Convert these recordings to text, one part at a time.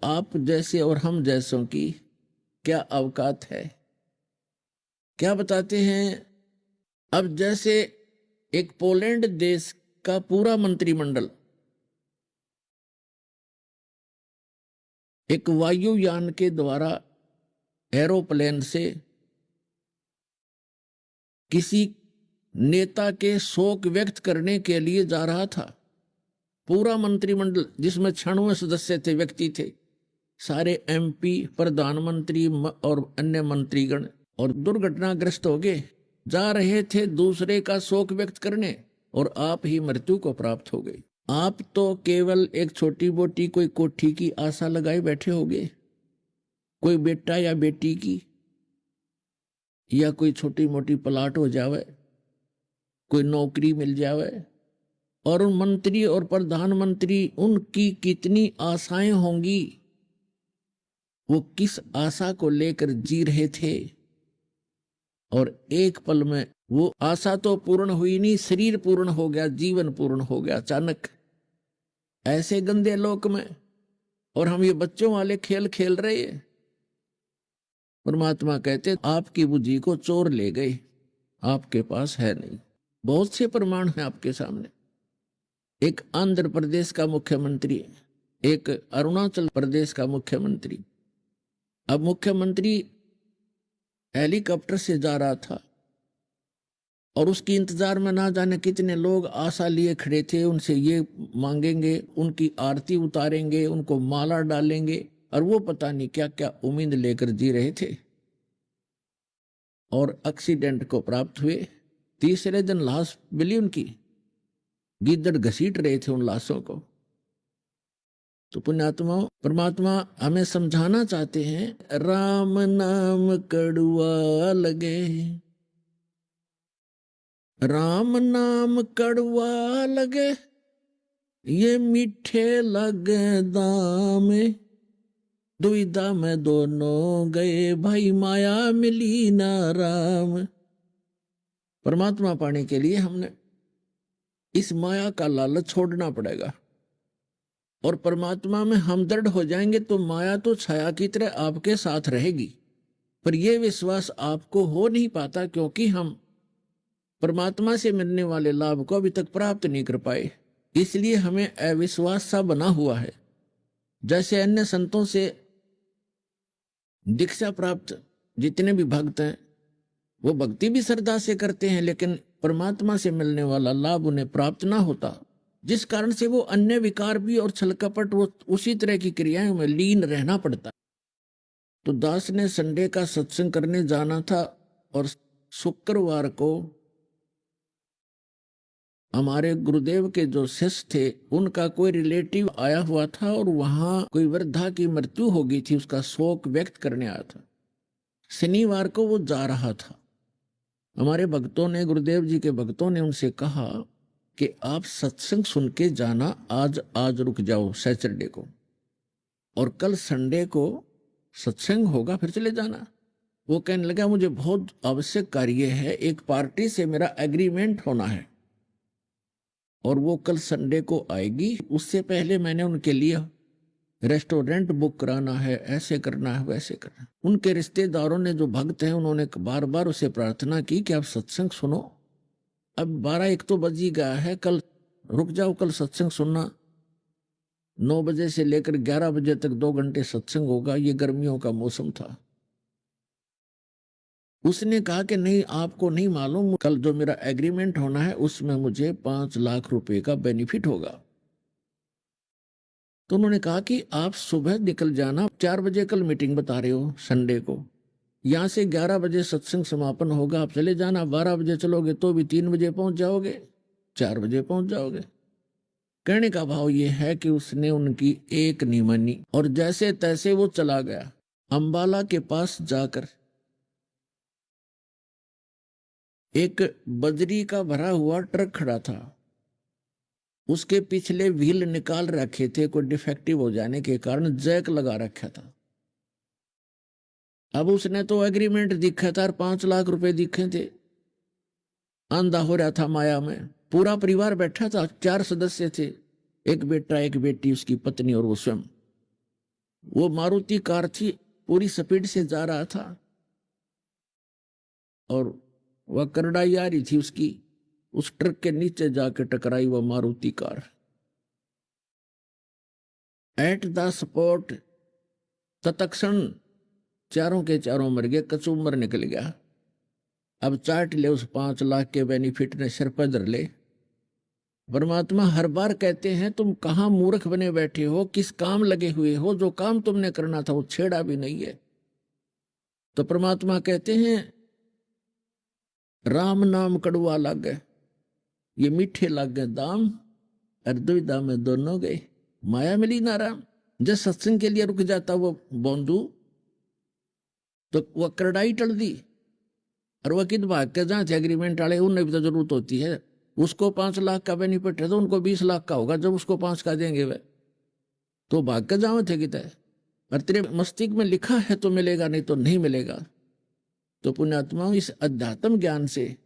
आप जैसे और हम जैसों की क्या औकात है। क्या बताते हैं, अब जैसे एक पोलैंड देश का पूरा मंत्रिमंडल एक वायुयान के द्वारा एरोप्लेन से किसी नेता के शोक व्यक्त करने के लिए जा रहा था। पूरा मंत्रिमंडल जिसमें 96 सदस्य थे, व्यक्ति थे, सारे एमपी, प्रधानमंत्री और अन्य मंत्रीगण, और दुर्घटनाग्रस्त हो गए। जा रहे थे दूसरे का शोक व्यक्त करने और आप ही मृत्यु को प्राप्त हो गए। आप तो केवल एक छोटी मोटी कोई कोठी की आशा लगाए बैठे होगे, कोई बेटा या बेटी की, या कोई छोटी मोटी प्लाट हो जावे, कोई नौकरी मिल जावे। और उन मंत्री और प्रधानमंत्री, उनकी कितनी आशाएं होंगी, वो किस आशा को लेकर जी रहे थे। और एक पल में वो आशा तो पूर्ण हुई नहीं, शरीर पूर्ण हो गया, जीवन पूर्ण हो गया अचानक, ऐसे गंदे लोक में। और हम ये बच्चों वाले खेल खेल रहे हैं। परमात्मा कहते आपकी बुद्धि को चोर ले गए, आपके पास है नहीं। बहुत से प्रमाण हैं आपके सामने। एक आंध्र प्रदेश का मुख्यमंत्री, एक अरुणाचल प्रदेश का मुख्यमंत्री। अब मुख्यमंत्री हेलीकॉप्टर से जा रहा था और उसकी इंतजार में ना जाने कितने लोग आशा लिए खड़े थे, उनसे ये मांगेंगे, उनकी आरती उतारेंगे, उनको माला डालेंगे, और वो पता नहीं क्या क्या उम्मीद लेकर जी रहे थे। और एक्सीडेंट को प्राप्त हुए। तीसरे दिन लाश मिली उनकी, गिद्दड़ घसीट रहे थे उन लाशों को। तो पुण्यात्मा, परमात्मा हमें समझाना चाहते हैं, राम नाम कड़वा लगे, राम नाम कड़वा लगे, ये मीठे लगे दाम, दुविधा में दोनों गए, भाई माया मिली ना राम। परमात्मा पाने के लिए हमने इस माया का लालच छोड़ना पड़ेगा, और परमात्मा में हम दृढ़ हो जाएंगे तो माया तो छाया की तरह आपके साथ रहेगी। पर यह विश्वास आपको हो नहीं पाता, क्योंकि हम परमात्मा से मिलने वाले लाभ को अभी तक प्राप्त नहीं कर पाए। इसलिए हमें अविश्वास सा बना हुआ है। जैसे अन्य संतों से दीक्षा प्राप्त जितने भी भक्त हैं, वो भक्ति भी श्रद्धा से करते हैं, लेकिन परमात्मा से मिलने वाला लाभ उन्हें प्राप्त ना होता, जिस कारण से वो अन्य विकार भी और छल कपट, वो उसी तरह की क्रियाओं में लीन रहना पड़ता। तो दास ने संडे का सत्संग करने जाना था, और शुक्रवार को हमारे गुरुदेव के जो शिष्य थे, उनका कोई रिलेटिव आया हुआ था, और वहां कोई वृद्धा की मृत्यु हो गई थी, उसका शोक व्यक्त करने आया था। शनिवार को वो जा रहा था। हमारे भक्तों ने, गुरुदेव जी के भक्तों ने उनसे कहा कि आप सत्संग सुन के जाना, आज रुक जाओ सैटरडे को, और कल संडे को सत्संग होगा, फिर चले जाना। वो कहने लगा मुझे बहुत आवश्यक कार्य है, एक पार्टी से मेरा एग्रीमेंट होना है, और वो कल संडे को आएगी, उससे पहले मैंने उनके लिए रेस्टोरेंट बुक कराना है, ऐसे करना है, वैसे करना है। उनके रिश्तेदारों ने, जो भक्त हैं, उन्होंने बार बार उसे प्रार्थना की कि आप सत्संग सुनो। अब 12-1 तो बज ही गया है, कल रुक जाओ, कल सत्संग सुनना। 9 बजे से लेकर 11 बजे तक 2 घंटे सत्संग होगा। ये गर्मियों का मौसम था। उसने कहा कि नहीं, आपको नहीं मालूम, कल जो मेरा एग्रीमेंट होना है उसमें मुझे 5 लाख रुपए का बेनिफिट होगा। तो उन्होंने कहा कि आप सुबह निकल जाना, 4 बजे कल मीटिंग बता रहे हो संडे को, यहां से 11 बजे सत्संग समापन होगा, आप चले जाना। 12 बजे चलोगे तो भी 3 बजे पहुंच जाओगे, 4 बजे पहुंच जाओगे। कहने का भाव ये है कि उसने उनकी एक नहीं मानी, और जैसे तैसे वो चला गया। अंबाला के पास जाकर एक बजरी का भरा हुआ ट्रक खड़ा था, उसके पिछले व्हील निकाल रखे थे, कोई डिफेक्टिव हो जाने के कारण जैक लगा रखा था। अब उसने तो एग्रीमेंट दिखा था, 5 लाख रुपए दिखे थे। अंधा हो रहा था माया में। पूरा परिवार बैठा था, 4 सदस्य थे, एक बेटा, एक बेटी, उसकी पत्नी और वो स्वयं। वो मारुति कार थी, पूरी स्पीड से जा रहा था और वह करड़ाई आ रही थी उसकी, उस ट्रक के नीचे जाके टकराई वह Maruti car. At the spot तत्क्षण चारों के चारों मर गए, कचूमर निकल गया। अब चाट ले उस 5 लाख के बेनिफिट ने, सिर पर धर ले। परमात्मा हर बार कहते हैं तुम कहां मूर्ख बने बैठे हो, किस काम लगे हुए हो, जो काम तुमने करना था वो छेड़ा भी नहीं है। तो परमात्मा कहते हैं राम नाम कड़वा लागे, ये मीठे लागे दाम, और दुविधा में दोनों गए, माया मिली ना राम। जब सत्संग के लिए रुक जाता वो बोंदू, तो वह करड़ाई टल दी। और वह कित भाग के जहां थे एग्रीमेंट वाले, उन्हें भी तो जरूरत होती है। उसको 5 लाख का बेनिफिट है तो उनको 20 लाख का होगा, जब उसको 5 का देंगे वे तो भाग के जाओ थे कित। और तेरे मस्तिष्क में लिखा है तो मिलेगा, नहीं तो नहीं मिलेगा। तो पुण्यात्मा इस अध्यात्म ज्ञान से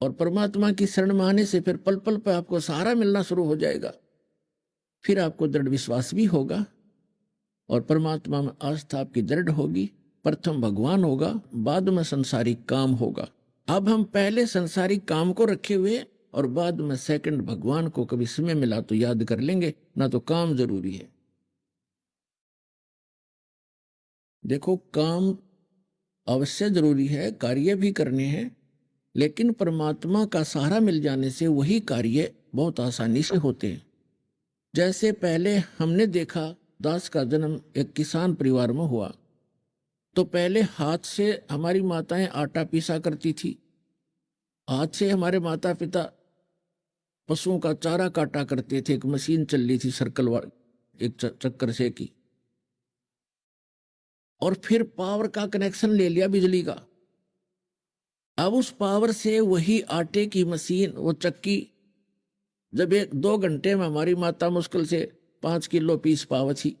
और परमात्मा की शरण में आने से फिर पल पल पर आपको सहारा मिलना शुरू हो जाएगा। फिर आपको दृढ़ विश्वास भी होगा और परमात्मा में आस्था आपकी दृढ़ होगी। प्रथम भगवान होगा, बाद में संसारिक काम होगा। अब हम पहले संसारिक काम को रखे हुए और बाद में सेकंड भगवान को, कभी समय मिला तो याद कर लेंगे, ना तो काम जरूरी है। देखो काम अवश्य जरूरी है, कार्य भी करने हैं, लेकिन परमात्मा का सहारा मिल जाने से वही कार्य बहुत आसानी से होते हैं। जैसे पहले हमने देखा दास का जन्म एक किसान परिवार में हुआ, तो पहले हाथ से हमारी माताएं आटा पीसा करती थी, हाथ से हमारे माता पिता पशुओं का चारा काटा करते थे। एक मशीन चल रही थी सर्कल वाली, एक चक्कर से की, और फिर पावर का कनेक्शन ले लिया बिजली का। अब उस पावर से वही आटे की मशीन, वो चक्की, जब 1-2 घंटे में हमारी माता मुश्किल से 5 किलो पीस पाव थी,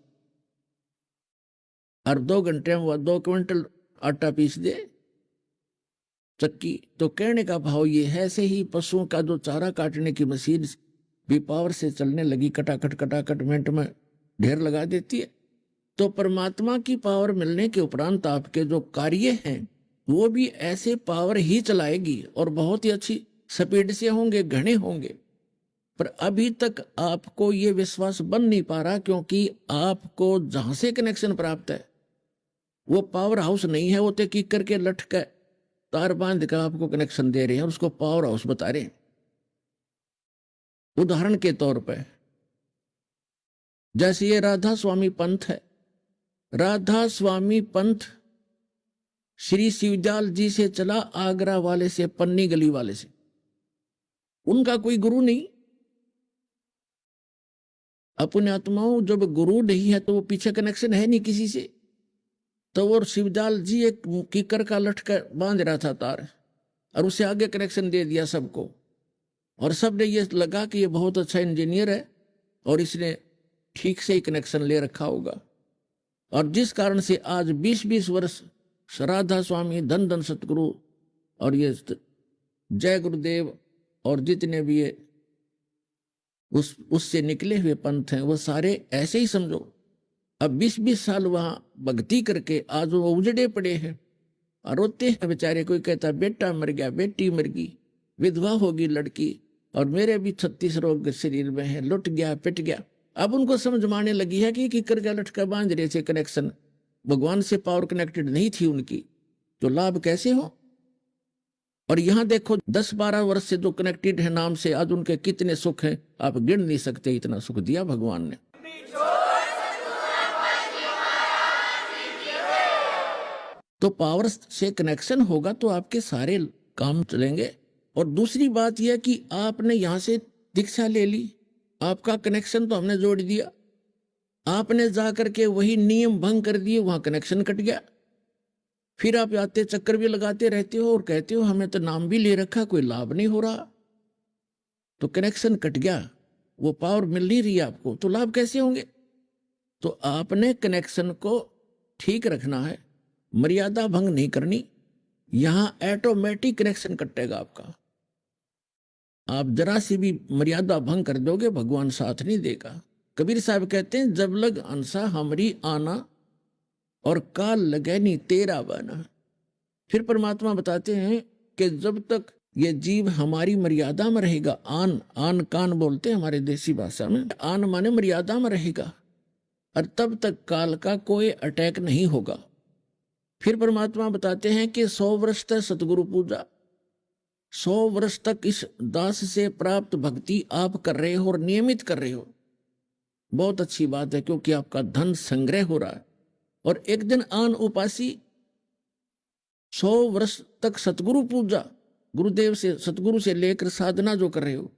और 2 घंटे में वह 2 क्विंटल आटा पीस दे चक्की। तो कहने का भाव ये है, ऐसे ही पशुओं का जो चारा काटने की मशीन भी पावर से चलने लगी, कटाकट मिनट में ढेर लगा देती है। तो परमात्मा की पावर मिलने के उपरांत आपके जो कार्य हैं वो भी ऐसे पावर ही चलाएगी और बहुत ही अच्छी स्पीड से होंगे, घने होंगे। पर अभी तक आपको ये विश्वास बन नहीं पा रहा, क्योंकि आपको जहां से कनेक्शन प्राप्त है वो पावर हाउस नहीं है। वो तो की करके लटका तार बांध कर आपको कनेक्शन दे रहे हैं और उसको पावर हाउस बता रहे हैं। उदाहरण के तौर पर जैसे ये राधा स्वामी पंथ है, राधा स्वामी पंथ श्री शिवदयाल जी से चला, आगरा वाले से, पन्नी गली वाले से। उनका कोई गुरु नहीं। अपने आत्माओं जब गुरु नहीं है तो वो पीछे कनेक्शन है नहीं किसी से। तो वो शिवदयाल जी एक कीकर का लटका बांध रहा था तार, और उसे आगे कनेक्शन दे दिया सबको, और सबने ये लगा कि ये बहुत अच्छा इंजीनियर है और इसने ठीक से ही कनेक्शन ले रखा होगा। और जिस कारण से आज 20-20 वर्ष राधा स्वामी, धन धन सतगुरु और ये जय गुरुदेव और जितने भी ये उससे निकले हुए पंथ हैं वो सारे ऐसे ही समझो। अब 20-20 साल वहां भक्ति करके आज वो उजड़े पड़े हैं और रोते हैं बेचारे। कोई कहता बेटा मर गया, बेटी मर गई, विधवा होगी लड़की, और मेरे भी 36 रोग शरीर में है, लुट गया पिट गया। अब उनको समझ में आने लगी है कि किकर का लटका बांध रहे थे, कनेक्शन भगवान से पावर कनेक्टेड नहीं थी उनकी, तो लाभ कैसे हो। और यहां देखो 10-12 वर्ष से जो कनेक्टेड है नाम से, आज उनके कितने सुख हैं आप गिन नहीं सकते, इतना सुख दिया भगवान ने। तो पावर से कनेक्शन होगा तो आपके सारे काम चलेंगे। और दूसरी बात यह कि आपने यहां से दीक्षा ले ली, आपका कनेक्शन तो हमने जोड़ दिया, आपने जाकर के वही नियम भंग कर दिए, वहां कनेक्शन कट गया। फिर आप आते चक्कर भी लगाते रहते हो और कहते हो हमें तो नाम भी ले रखा, कोई लाभ नहीं हो रहा। तो कनेक्शन कट गया, वो पावर मिल नहीं रही आपको, तो लाभ कैसे होंगे। तो आपने कनेक्शन को ठीक रखना है, मर्यादा भंग नहीं करनी। यहां ऑटोमेटिक कनेक्शन कटेगा आपका। आप जरा सी भी मर्यादा भंग कर दोगे भगवान साथ नहीं देगा। कबीर साहब कहते हैं जब लग अंसा हमरी आना, और काल लगे नी तेरा बना। फिर परमात्मा बताते हैं कि जब तक ये जीव हमारी मर्यादा में रहेगा, आन आन कान बोलते हैं हमारे देसी भाषा में, आन माने मर्यादा में रहेगा, और तब तक काल का कोई अटैक नहीं होगा। फिर परमात्मा बताते हैं कि 100 वर्ष तक सतगुरु पूजा, 100 वर्ष तक इस दास से प्राप्त भक्ति आप कर रहे हो और नियमित कर रहे हो। बहुत अच्छी बात है, क्योंकि आपका धन संग्रह हो रहा है। और एक दिन आन उपासी 100 वर्ष तक सतगुरु पूजा, गुरुदेव से सतगुरु से लेकर साधना जो कर रहे हो,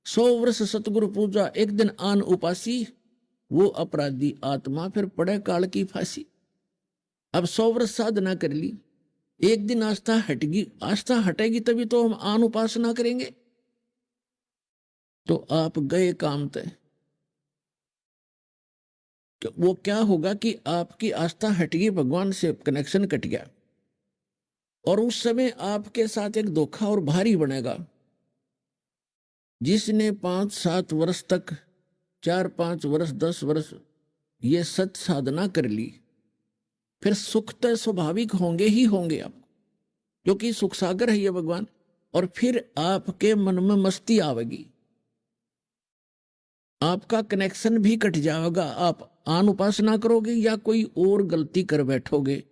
100 वर्ष सतगुरु पूजा, एक दिन आन उपासी, वो अपराधी आत्मा फिर पड़े काल की फांसी। अब 100 वर्ष साधना कर ली, एक दिन आस्था हटेगी, आस्था हटेगी तभी तो हम आन उपासना करेंगे। तो आप गए काम तय। वो क्या होगा कि आपकी आस्था हटेगी, भगवान से कनेक्शन कट गया, और उस समय आपके साथ एक धोखा और भारी बनेगा। जिसने 5-7 वर्ष तक, 4-5 वर्ष, 10 वर्ष ये सत साधना कर ली, फिर सुख तो स्वाभाविक होंगे ही होंगे आप, क्योंकि सुख सागर है ये भगवान। और फिर आपके मन में मस्ती आवेगी, आपका कनेक्शन भी कट जाएगा। आप आन उपासना करोगे या कोई और गलती कर बैठोगे,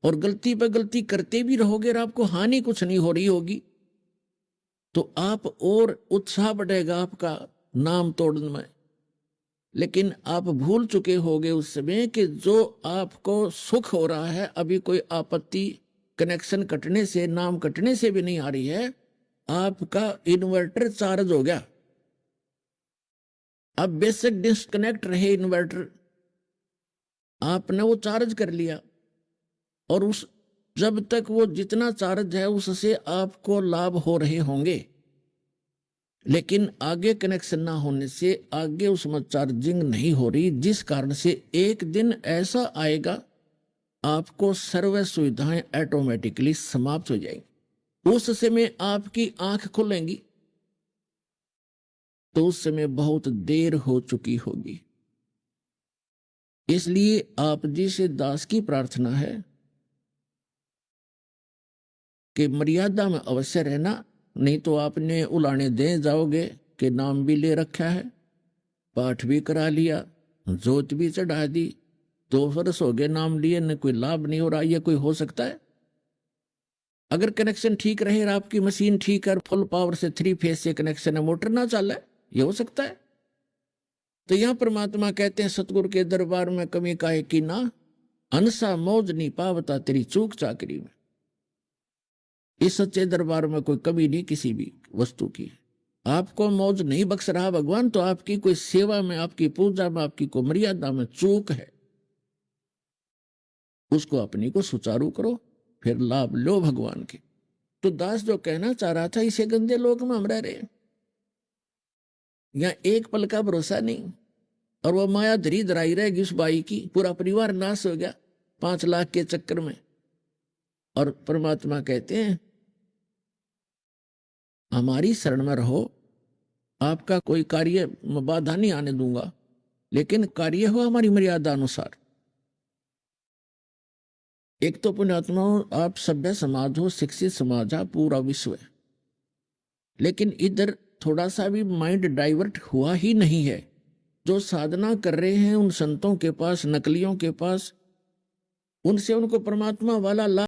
और गलती पे गलती करते भी रहोगे और आपको हानि कुछ नहीं हो रही होगी, तो आप और उत्साह बढ़ेगा आपका नाम तोड़ने में। लेकिन आप भूल चुके होगे उस समय कि जो आपको सुख हो रहा है, अभी कोई आपत्ति कनेक्शन कटने से, नाम कटने से भी नहीं आ रही है, आपका इन्वर्टर चार्ज हो गया। अब बेशक डिस्कनेक्ट रहे इन्वर्टर, आपने वो चार्ज कर लिया, और उस जब तक वो जितना चार्ज है उससे आपको लाभ हो रहे होंगे, लेकिन आगे कनेक्शन ना होने से आगे उसमें चार्जिंग नहीं हो रही, जिस कारण से एक दिन ऐसा आएगा आपको सर्व सुविधाएं ऑटोमेटिकली समाप्त हो जाएंगी। उस समय आपकी आंख खुलेंगी तो उस समय बहुत देर हो चुकी होगी। इसलिए आप जी से दास की प्रार्थना है कि मर्यादा में अवश्य रहना, नहीं तो आपने उलाने दे जाओगे कि नाम भी ले रखा है, पाठ भी करा लिया, जोत भी चढ़ा दी, 2 वर्ष हो गए नाम लिए, न कोई लाभ नहीं हो रहा। यह कोई हो सकता है? अगर कनेक्शन ठीक रहे और आपकी मशीन ठीक है, फुल पावर से 3 फेज से कनेक्शन है, मोटर ना चल है, यह हो सकता है? तो यहां परमात्मा कहते हैं सतगुरु के दरबार में कमी काहे की ना, अनसा मौज नहीं पावता तेरी चूक चाकरी में। इस सच्चे दरबार में कोई कमी नहीं किसी भी वस्तु की। आपको मौज नहीं बख्श रहा भगवान, तो आपकी कोई सेवा में, आपकी पूजा में, आपकी कोई मर्यादा में चूक है। उसको अपनी को सुचारू करो, फिर लाभ लो भगवान के। तो दास जो कहना चाह रहा था, इसे गंदे लोग में हम रह रहे हैं, यहाँ एक पल का भरोसा नहीं, और वो माया धरी धराई रहेगी उस बाई की, पूरा परिवार नाश हो गया 5 लाख के चक्कर में। और परमात्मा कहते हैं हमारी शरण में रहो, आपका कोई कार्य में बाधा नहीं आने दूंगा, लेकिन कार्य हो हमारी मर्यादा अनुसार। एक तो पुण्यात्मा आप सभ्य समाज हो, शिक्षित समाज है, पूरा विश्व है, लेकिन इधर थोड़ा सा भी माइंड डाइवर्ट हुआ ही नहीं है। जो साधना कर रहे हैं उन संतों के पास, नकलियों के पास, उनसे उनको परमात्मा वाला लाभ